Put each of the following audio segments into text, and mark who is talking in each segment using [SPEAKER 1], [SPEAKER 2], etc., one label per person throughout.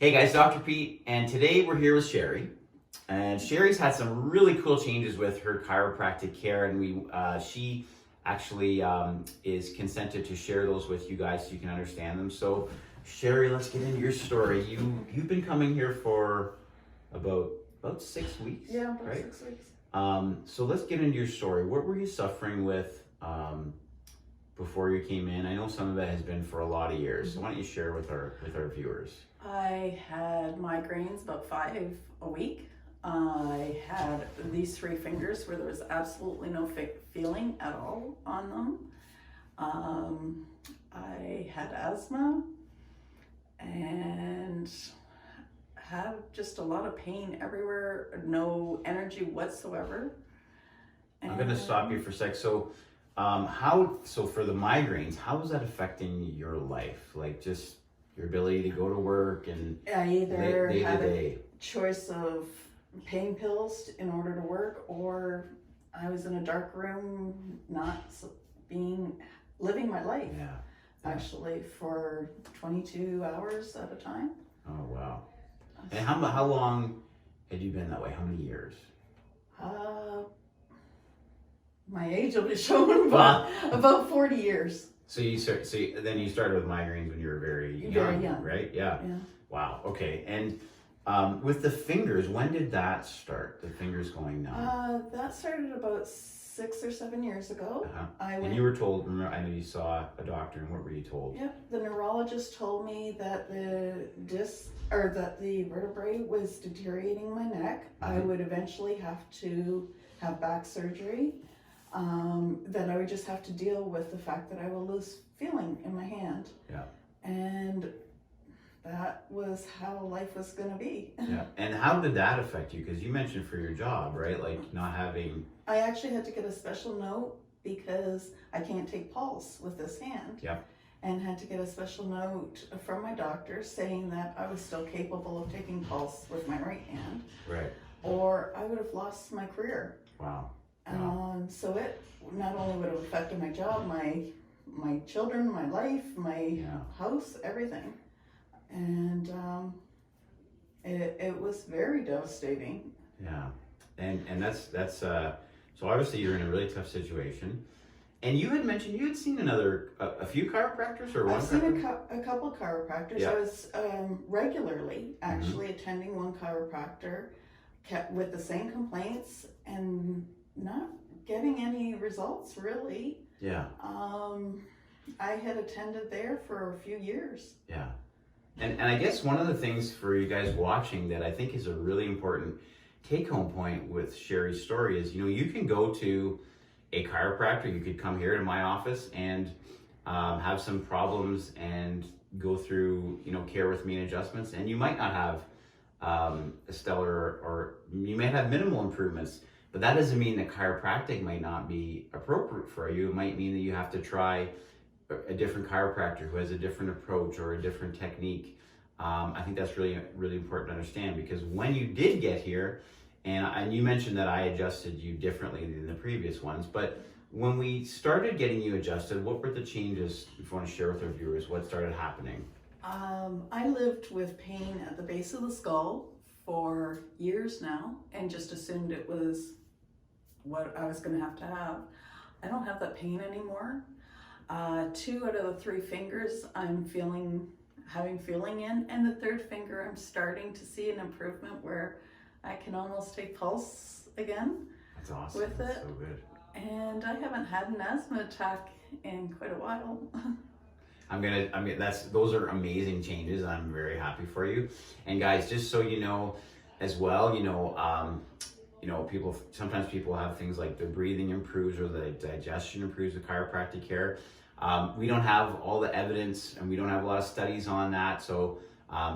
[SPEAKER 1] Hey guys, Dr. Pete, and today we're here with Sherry. And Sherry's had some really cool changes with her chiropractic care, and she actually is consented to share those with you guys so you can understand them. So, Sherry, let's get into your story. You've been coming here for about 6 weeks.
[SPEAKER 2] Yeah, about
[SPEAKER 1] right?
[SPEAKER 2] 6 weeks.
[SPEAKER 1] So let's get into your story. What were you suffering with before you came in? I know some of it has been for a lot of years. So why don't you share with our viewers?
[SPEAKER 2] I had migraines about 5 a week. I had these 3 fingers where there was absolutely no feeling at all on them. I had asthma and had just a lot of pain everywhere, no energy whatsoever.
[SPEAKER 1] I'm going to stop you for a sec. So, so for the migraines, how is that affecting your life? Like just your ability to go to work and
[SPEAKER 2] I either
[SPEAKER 1] day
[SPEAKER 2] had
[SPEAKER 1] to
[SPEAKER 2] a
[SPEAKER 1] day?
[SPEAKER 2] choice of pain pills in order to work, or I was in a dark room, not living my life.
[SPEAKER 1] Yeah.
[SPEAKER 2] Actually, for 22 hours at a time.
[SPEAKER 1] Oh wow. And how long had you been that way? How many years?
[SPEAKER 2] My age will be shown, but about 40 years.
[SPEAKER 1] So then you started with migraines when you were very young, right? Yeah. Wow. Okay. And with the fingers, when did that start? The fingers going numb?
[SPEAKER 2] That started about 6 or 7 years ago.
[SPEAKER 1] And you were told, remember, I know you saw a doctor, and what were you told?
[SPEAKER 2] Yep, the neurologist told me that the vertebrae was deteriorating my neck. I would eventually have to have back surgery. That I would just have to deal with the fact that I will lose feeling in my hand.
[SPEAKER 1] Yeah.
[SPEAKER 2] And that was how life was going to be.
[SPEAKER 1] Yeah. And how did that affect you? Because you mentioned for your job, right? Like not having...
[SPEAKER 2] I actually had to get a special note because I can't take pulse with this hand.
[SPEAKER 1] Yeah.
[SPEAKER 2] And had to get a special note from my doctor saying that I was still capable of taking pulse with my right hand.
[SPEAKER 1] Right.
[SPEAKER 2] Or I would have lost my career.
[SPEAKER 1] Wow.
[SPEAKER 2] So it not only would have affected my job, my children, my life, my house, everything. And it was very devastating.
[SPEAKER 1] Yeah. And that's so obviously you're in a really tough situation. And you had mentioned you had seen a few chiropractors or one?
[SPEAKER 2] I've seen a couple chiropractors.
[SPEAKER 1] Yeah.
[SPEAKER 2] I was regularly actually attending one chiropractor, kept with the same complaints and not getting any results really.
[SPEAKER 1] Yeah.
[SPEAKER 2] I had attended there for a few years.
[SPEAKER 1] Yeah. And I guess one of the things for you guys watching that I think is a really important take-home point with Sherry's story is, you can go to a chiropractor. You could come here to my office and have some problems and go through, care with me and adjustments. And you might not have a stellar, or you may have minimal improvements. But that doesn't mean that chiropractic might not be appropriate for you. It might mean that you have to try a different chiropractor who has a different approach or a different technique. I think that's really, really important to understand, because when you did get here, and you mentioned that I adjusted you differently than the previous ones, but when we started getting you adjusted, what were the changes, if you want to share with our viewers, what started happening?
[SPEAKER 2] I lived with pain at the base of the skull for years now and just assumed it was what I was going to have. I don't have that pain anymore. 2 out of the 3 fingers I'm having feeling in, and the 3rd finger I'm starting to see an improvement where I can almost take pulse again.
[SPEAKER 1] That's awesome.
[SPEAKER 2] With
[SPEAKER 1] That's
[SPEAKER 2] it.
[SPEAKER 1] so good.
[SPEAKER 2] And I haven't had an asthma attack in quite a while.
[SPEAKER 1] Those are amazing changes. I'm very happy for you. And guys, just so you know as well, sometimes people have things like their breathing improves or the digestion improves with chiropractic care. We don't have all the evidence and we don't have a lot of studies on that. So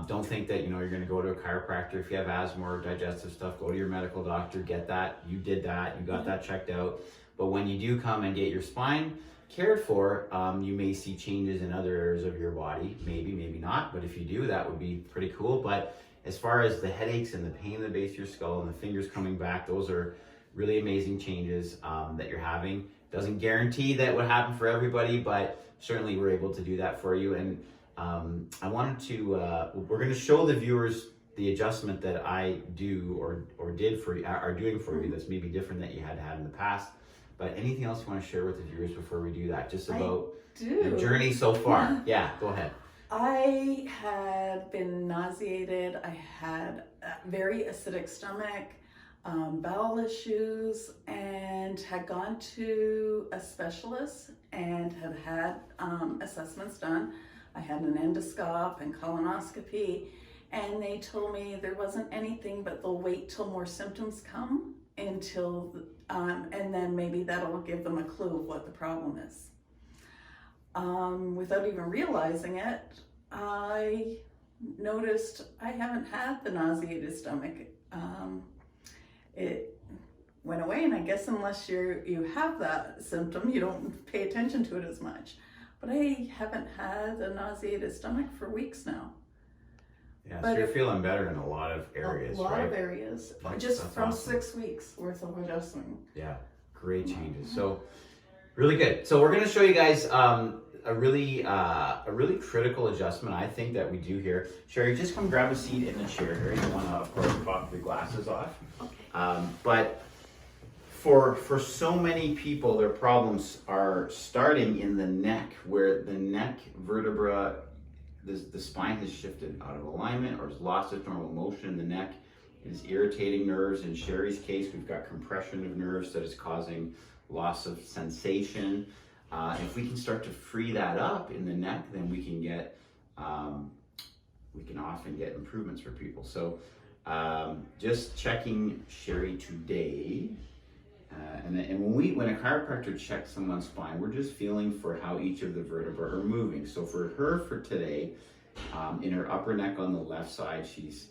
[SPEAKER 1] don't think that, you're going to go to a chiropractor. If you have asthma or digestive stuff, go to your medical doctor, get that. You did that. You got that checked out. But when you do come and get your spine cared for, you may see changes in other areas of your body. Maybe not. But if you do, that would be pretty cool. But as far as the headaches and the pain in the base of your skull and the fingers coming back, those are really amazing changes that you're having. Doesn't guarantee that would happen for everybody, but certainly we're able to do that for you. And I wanted to, we're going to show the viewers the adjustment that I do or did for you, are doing for you that's maybe different that you had in the past. But anything else you want to share with the viewers before we do that? Just about the journey so far. Yeah, go ahead.
[SPEAKER 2] I had been nauseated. I had a very acidic stomach, bowel issues, and had gone to a specialist and had assessments done. I had an endoscope and colonoscopy, and they told me there wasn't anything, but they'll wait till more symptoms come until, and then maybe that'll give them a clue of what the problem is. Without even realizing it, I noticed I haven't had the nauseated stomach. It went away, and I guess unless you have that symptom, you don't pay attention to it as much. But I haven't had a nauseated stomach for weeks now.
[SPEAKER 1] Yeah, so you're feeling better in a lot of areas,
[SPEAKER 2] right? A lot
[SPEAKER 1] right?
[SPEAKER 2] of areas,
[SPEAKER 1] That's
[SPEAKER 2] just from
[SPEAKER 1] awesome.
[SPEAKER 2] 6 weeks worth of adjustment.
[SPEAKER 1] Yeah, great changes. So really good. So we're going to show you guys a really critical adjustment I think that we do here. Sherry, just come grab a seat in the chair here. You want to, of course, pop your glasses off.
[SPEAKER 2] Okay.
[SPEAKER 1] But for so many people, their problems are starting in the neck, where the neck vertebra, the spine has shifted out of alignment or has lost its normal motion in the neck. It is irritating nerves. In Sherry's case, we've got compression of nerves that is causing loss of sensation. If we can start to free that up in the neck, then we can get, we can often get improvements for people. So just checking Sherry today. And when a chiropractor checks someone's spine, we're just feeling for how each of the vertebrae are moving. So for her, for today, in her upper neck on the left side, she's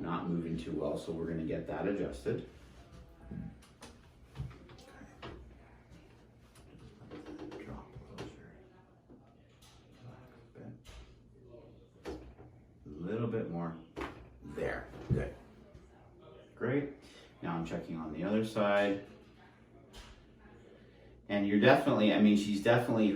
[SPEAKER 1] not moving too well. So we're going to get that adjusted. Drop a little, Sherry. A little bit more. There. Good. Great. Now I'm checking on the other side. And you're definitely, I mean,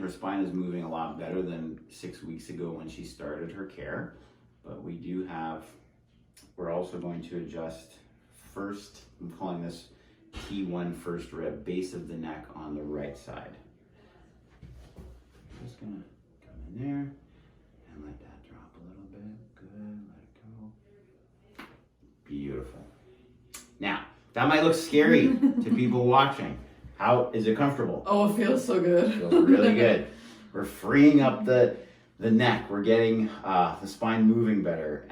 [SPEAKER 1] her spine is moving a lot better than 6 weeks ago when she started her care. But we're also going to adjust first, I'm calling this T1 first rib, base of the neck on the right side. I'm just gonna come in there and let that drop a little bit. Good, let it go. Beautiful. Now, that might look scary to people watching. How is it comfortable?
[SPEAKER 2] Oh, it feels so good.
[SPEAKER 1] It feels really good. We're freeing up the neck. We're getting the spine moving better,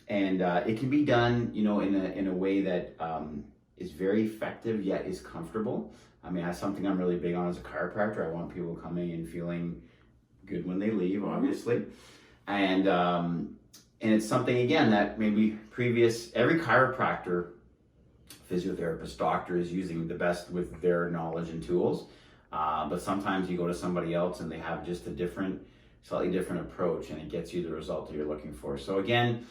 [SPEAKER 1] and it can be done, in a way that is very effective yet is comfortable. I mean, that's something I'm really big on as a chiropractor. I want people coming and feeling good when they leave, obviously, and it's something again that maybe every chiropractor, physiotherapist, doctor is using the best with their knowledge and tools. But sometimes you go to somebody else and they have just a slightly different approach, and it gets you the result that you're looking for. So again,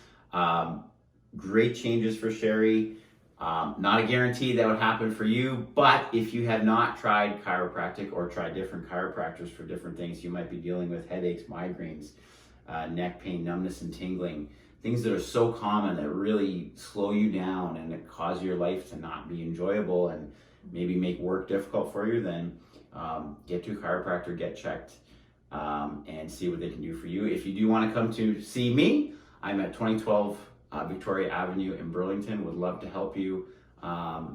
[SPEAKER 1] great changes for Sherry. Not a guarantee that would happen for you, but if you have not tried chiropractic or tried different chiropractors for different things, you might be dealing with headaches, migraines, neck pain, numbness and tingling, things that are so common that really slow you down and that cause your life to not be enjoyable and maybe make work difficult for you, then get to a chiropractor, get checked, and see what they can do for you. If you do want to come to see me, I'm at 2012 Victoria Avenue in Burlington. Would love to help you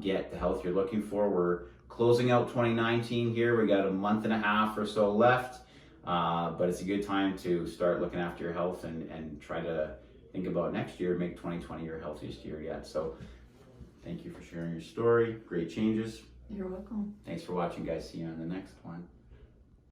[SPEAKER 1] get the health you're looking for. We're closing out 2019 here. We got a month and a half or so left, but it's a good time to start looking after your health and try to think about next year, make 2020 your healthiest year yet. So thank you for sharing your story. Great changes.
[SPEAKER 2] You're welcome.
[SPEAKER 1] Thanks for watching, guys. See you on the next one.